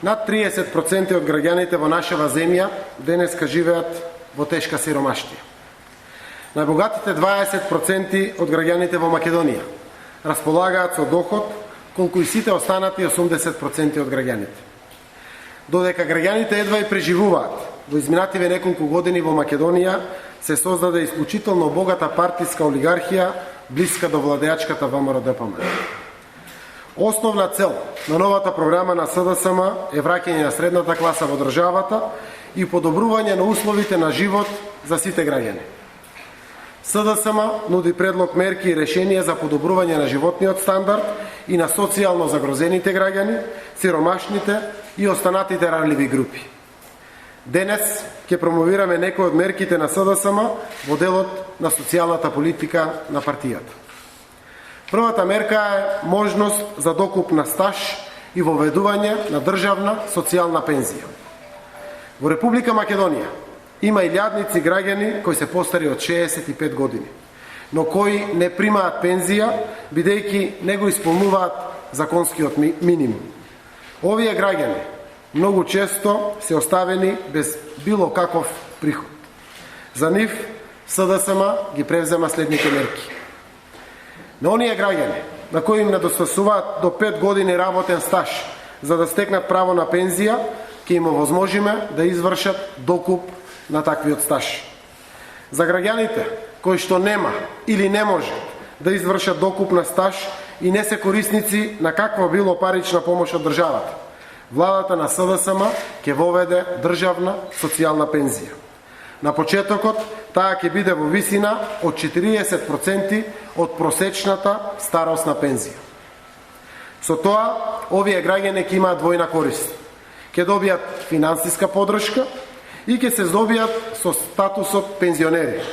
Над 30% од граѓаните во нашава земја денеска живеат во тешка сиромаштија. Најбогатите 20% од граѓаните во Македонија располагаат со доход колку и сите останати 80% од граѓаните. Додека граѓаните едва и преживуваат, во изминативе неколку години во Македонија се создаде исклучително богата партиска олигархија блиска до владеачката ВМРО-ДПМН. Основна цел на новата програма на СДСМ е враќање на средната класа во државата и подобрување на условите на живот за сите граѓани. СДСМ нуди предлог мерки и решенија за подобрување на животниот стандард и на социјално загрозените граѓани, сиромашните и останатите ранливи групи. Денес ќе промовираме некои од мерките на СДСМ во делот на социјалната политика на партијата. Првата мерка е можност за докуп на стаж и воведување на државна социјална пензија. Во Република Македонија има илјадници граѓани кои се постари од 65 години, но кои не примаат пензија бидејќи не го исполнуваат законскиот минимум. Овие граѓани многу често се оставени без било каков приход. За нив СДСМ ги превзема следните мерки. На оние граѓани на кои им недостасуваат до 5 години работен стаж за да стекнат право на пензија, ќе им овозможиме да извршат докуп на таквиот стаж. За граѓаните кои што нема или не може да извршат докуп на стаж и не се корисници на каква било парична помош од државата, владата на СДСМ ќе воведе државна социјална пензија. На почетокот таа ќе биде во висина од 40% од просечната старосна пензија. Со тоа, овие граѓани ќе имаат двојна корист. Ќе добијат финансиска поддршка и ќе се здобијат со статусот пензионери,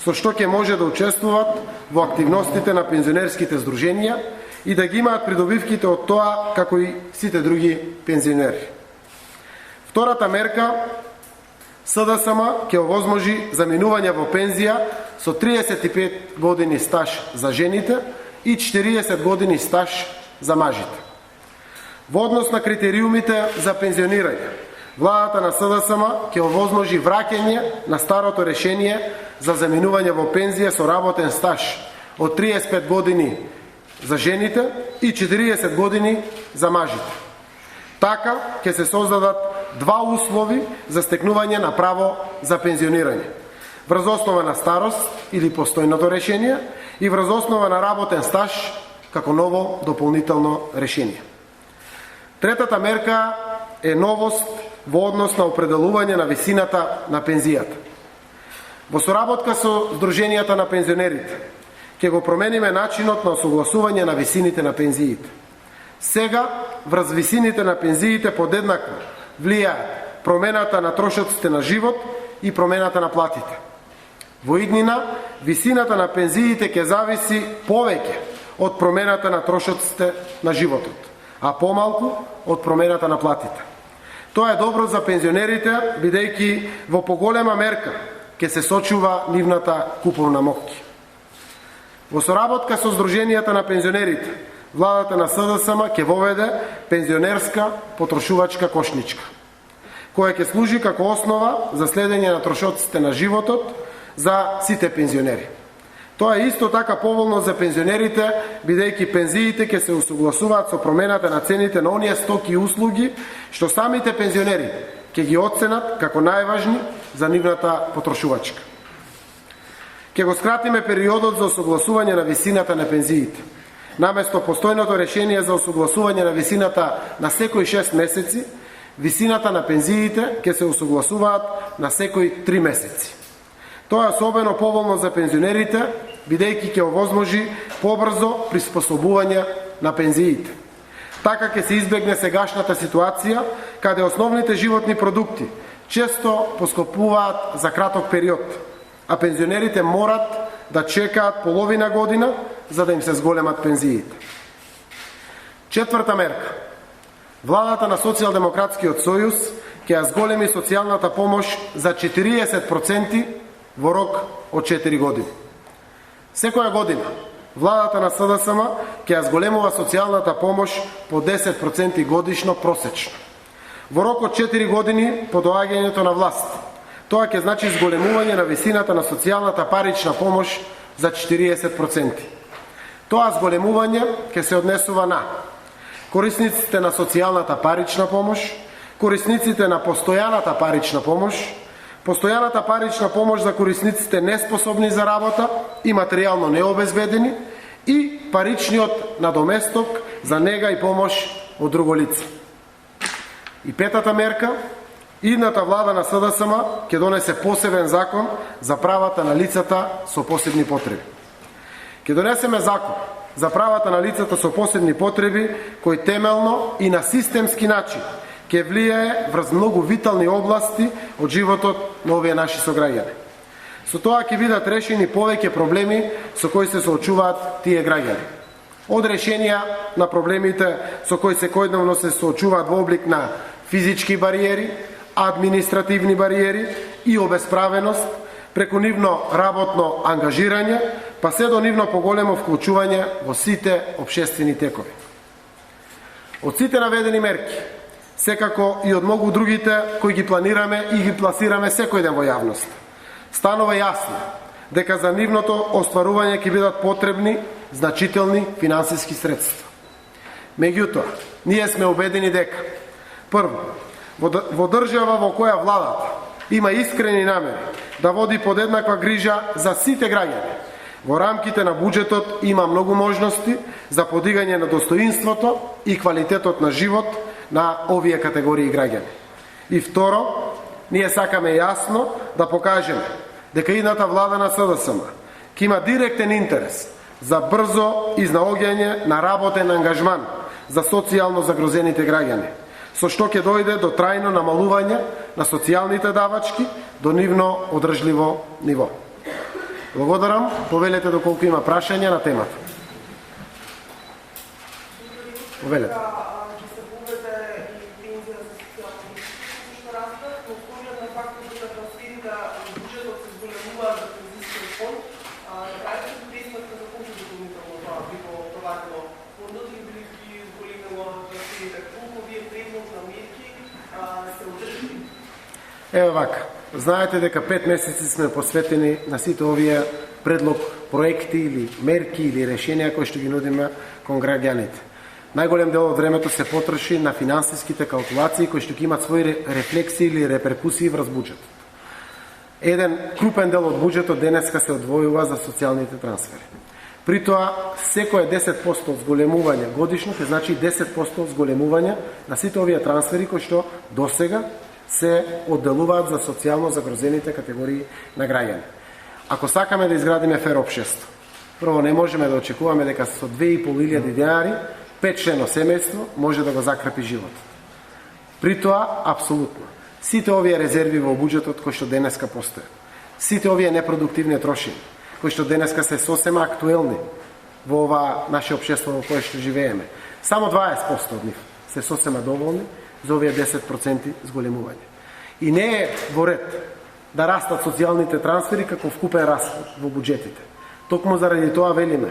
со што ќе може да учествуваат во активностите на пензионерските здруженија и да ги имаат придобивките од тоа како и сите други пензионери. Втората мерка, СДСМ ќе овозможи заминување во пензија со 35 години стаж за жените и 40 години стаж за мажите. Во однос на критериумите за пензионирање, владата на СДСМ ќе овозможи враќање на старото решение за заминување во пензија со работен стаж од 35 години за жените и 40 години за мажите. Така ќе се создадат два услови за стекнување на право за пензионирање: врз основа на старост или постојното решение и врз основа на работен стаж како ново дополнително решение. Третата мерка е новост во однос на определување на висината на пензијата. Во соработка со Сдруженијата на пензионерите ќе го промениме начинот на осогласување на висините на пензиите. Сега, врз висините на пензиите подеднакво влијаат промената на трошоците на живот и промената на платите. Во иднина, висината на пензиите ќе зависи повеќе од промената на трошоците на животот, а помалку од промената на платите. Тоа е добро за пензионерите, бидејќи во поголема мерка ќе се сочува нивната куповна моќ. Во соработка со Сдруженијата на пензионерите, владата на СДСМ ќе воведе пензионерска потрошувачка кошничка, која ќе служи како основа за следење на трошоците на животот за сите пензионери. Тоа е исто така поволно за пензионерите, бидејќи пензиите ќе се усогласуваат со промената на цените на оние стоки и услуги што самите пензионери ќе ги оценат како најважни за нивната потрошувачка. Ќе го скратиме периодот за осогласување на висината на пензиите. Наместо постојното решение за осогласување на висината на секои 6 месеци, висината на пензиите ќе се осогласуваат на секои 3 месеци. Тоа е особено поволно за пензионерите, бидејќи ќе овозможи побрзо приспособување на пензиите. Така ќе се избегне сегашната ситуација, каде основните животни продукти често поскопуваат за краток период, а пензионерите морат да чекаат половина година за да им се зголемат пензиите. Четврта мерка. Владата на Социјалдемократскиот сојуз ќе ја зголеми социјалната помош за 40% во рок од 4 години. Секоја година владата на СДСМ ќе ја зголемува социјалната помош по 10% годишно просечно. во рок од 4 години по доаѓањето на власт. Тоа ќе значи зголемување на висината на социјалната парична помош за 40%. Тоа зголемување ќе се однесува на корисниците на социјалната парична помош, корисниците на постојаната парична помош, постојаната парична помош за корисниците неспособни за работа и материјално необезбедени и паричниот надоместок за нега и помош од друго лице. И петата мерка, идната влада на СДСМ ќе донесе посебен закон за правата на лицата со посебни потреби. Ќе донесеме закон за правата на лицата со посебни потреби кој темелно и на системски начин ќе влијае врз многу витални области од животот на овие наши сограѓани. Со тоа ќе бидат решени повеќе проблеми со кои се соочуваат тие граѓани. Од решенија на проблемите со кои секојдневно се соочуваат во облик на физички бариери, административни бариери и обесправеност, преку нивно работно ангажирање, па се до нивно поголемо вклучување во сите општествени текови. Од сите наведени мерки, секако и од многу другите кои ги планираме и ги пласираме секој ден во јавност, станува јасно дека за нивното остварување ќе бидат потребни значителни финансиски средства. Меѓутоа, ние сме убедени дека прво, во држава во која владата има искрени намери да води подеднаква грижа за сите граѓани, во рамките на буџетот има многу можности за подигање на достоинството и квалитетот на живот на овие категории граѓани. И второ, ние сакаме јасно да покажеме дека идната влада на СДСМ ќе има директен интерес за брзо изнаоѓање на работен ангажман за социјално загрозените граѓани, со што ќе дојде до трајно намалување на социјалните давачки до нивно одржливо ниво. Благодарам, повелете доколку има прашања на темата. Повелете. Еве вака, знаете дека 5 месеци сме посветени на сите овие предлог проекти или мерки или решенија кои што ги нудиме кон граѓаните. Најголем дел од времето се потроши на финансиските калкулации кои што ќе имат своји рефлексии или реперкусии врз буџетот. Еден крупен дел од буџетот денеска се одвојува за социјалните трансфери. При тоа, секој 10% зголемување годишно, ќе значи 10% зголемување на сите овие трансфери кои што досега се одделуваат за социјално загрозените категории на граѓани. Ако сакаме да изградиме фер општество, прво не можеме да очекуваме дека со 2.500 денари 5-члено семејство може да го закрепи животот. При тоа, апсолутно, сите овие резерви во буџетот кои што денеска постојат, сите овие непродуктивни трошини, кои што денеска се сосема актуелни во ова наше општество во кое што живееме, само 20% од нив се сосема доволни за овие 10% зголемување. И не е во ред да растат социјалните трансфери како вкупен расход во буџетите. Токму заради тоа велиме,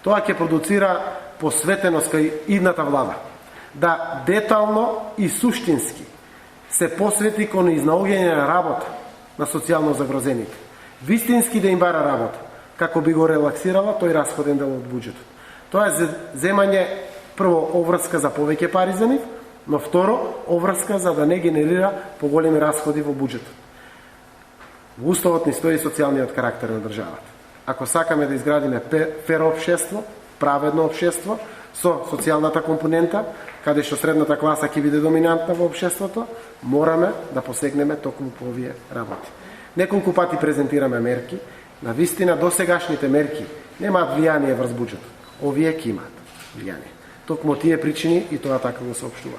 тоа ќе продуцира посветеност кај идната влада, да детално и суштински се посвети кон изнаоѓање на работа на социјално загрозените. Вистински да им бара работа, како би го релаксирала тој расходен дел од буџетот. Тоа е земање прво обврска за повеќе пари за нив, но второ, обврска за да не генерира поголеми расходи во буџетот. Во уставот ни стои социјалниот карактер на државата. Ако сакаме да изградиме фер општество, праведно општество, со социјалната компонента, каде што средната класа ќе биде доминантна во општеството, мораме да посегнеме токму по овие работи. Неколку пати презентираме мерки, на вистина досегашните мерки немаат влијание врз буџетот. Овие ќе имаат влијание. Токму тие причини и тоа така го соопштува.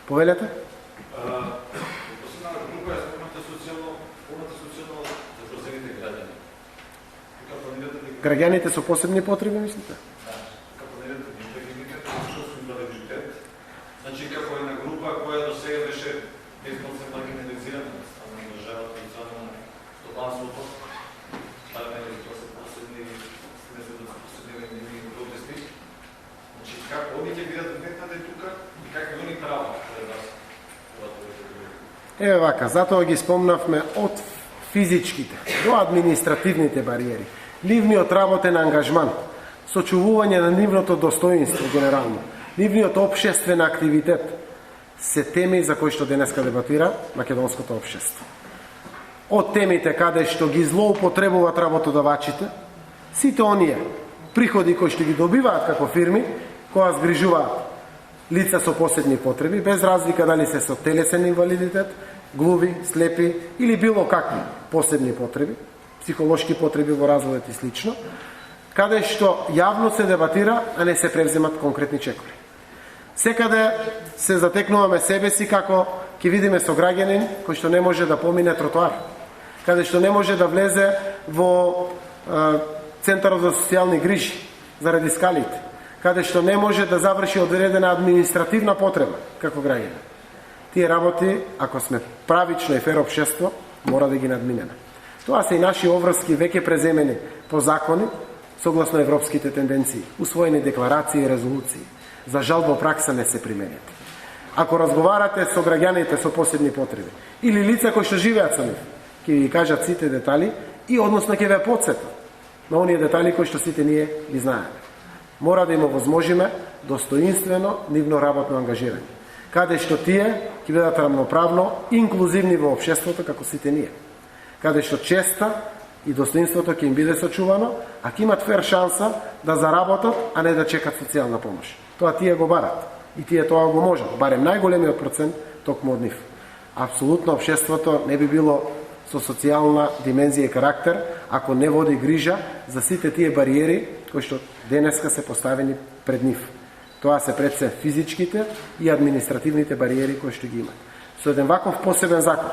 Повелете? Граѓаните со посебни потреби, мислите? Значи, како една група која до сега беше безмолно маргинализирана на државата и на стопанството, тоа се последни протести. Значи, како овие ќе бидат вметнати тука и какви они права пред вас? Еве вака, затоа ги спомнавме од физичките до административните бариери, нивниот работен ангажман, сочувување на нивното достоинство генерално, нивниот општествен активитет, се теми за кои што денеска дебатира македонското општество. Од темите каде што ги злоупотребуваат работодавачите, сите оние приходи кои што ги добиваат како фирми, која згрижуваат лица со посебни потреби, без разлика дали се со телесен инвалидитет, глуви, слепи или било какви посебни потреби, психолошки потреби во развојот и слично, каде што јавно се дебатира, а не се превземат конкретни чекови. Секаде се затекнуваме себе си како ќе видиме со граѓанин кој што не може да помине тротоар, каде што не може да влезе во центарот за социјални грижи заради скалите, каде што не може да заврши одредена административна потреба како граѓанин. Тие работи, ако сме правично и фер општество, мора да ги надминеме. Тоа се и наши обврски веќе преземени по закони, согласно европските тенденции, усвоени декларации и резолуции. За жал во пракса не се применет. Ако разговарате со граѓаните со посебни потреби или лица кои што живеат со нив, ќе ви кажат сите детали и односно ќе ве потсетат на оние детали кои што сите ние ги знаеме. Мора да им овозможиме достоинствено нивно работно ангажирање, каде што тие ќе бидат рамноправно инклузивни во општеството како сите ние, каде што честа и достоинството ќе им биде сочувано, а ќе имат фер шанса да заработат, а не да чекат социјална помош. Тоа тие го барат и тие тоа го можат, барем најголемиот процент токму од нив. Апсолутно општеството не би било со социјална димензија и карактер ако не води грижа за сите тие бариери кои што денеска се поставени пред нив. Тоа се пред се физичките и административните бариери кои што ги имат. Со еден ваков посебен закон